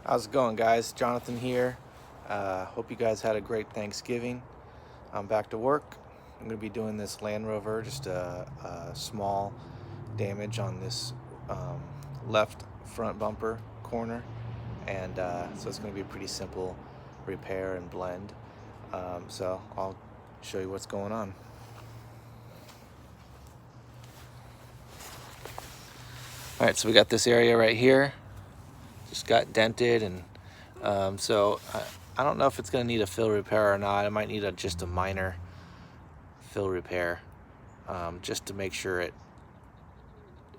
How's it going, guys? Jonathan here. Hope you guys had a great Thanksgiving. I'm back to work. I'm going to be doing this Land Rover, just a small damage on this left front bumper corner, and so it's going to be a pretty simple repair and blend. So I'll show you what's going on. All right, so we got this area right here. Just got dented, and so I don't know if it's going to need a fill repair or not. I might need just a minor fill repair, just to make sure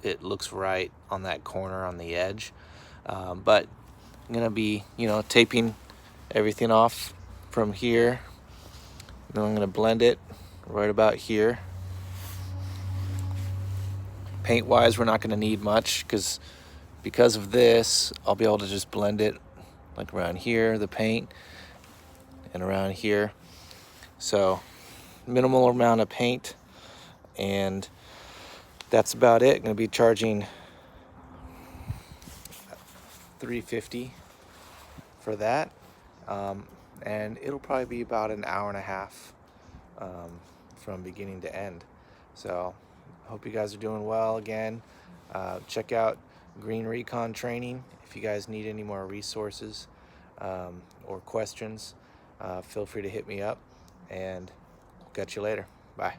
it looks right on that corner on the edge. But I'm going to be, taping everything off from here. Then I'm going to blend it right about here. Paint wise, we're not going to need much because of this. I'll be able to just blend it like around here, the paint, and around here. So minimal amount of paint, and that's about it. I'm going to be charging $350 for that, and it'll probably be about an hour and a half from beginning to end. So hope you guys are doing well again. Check out Green Recon training if you guys need any more resources or questions. Feel free to hit me up, and we'll catch you later. Bye.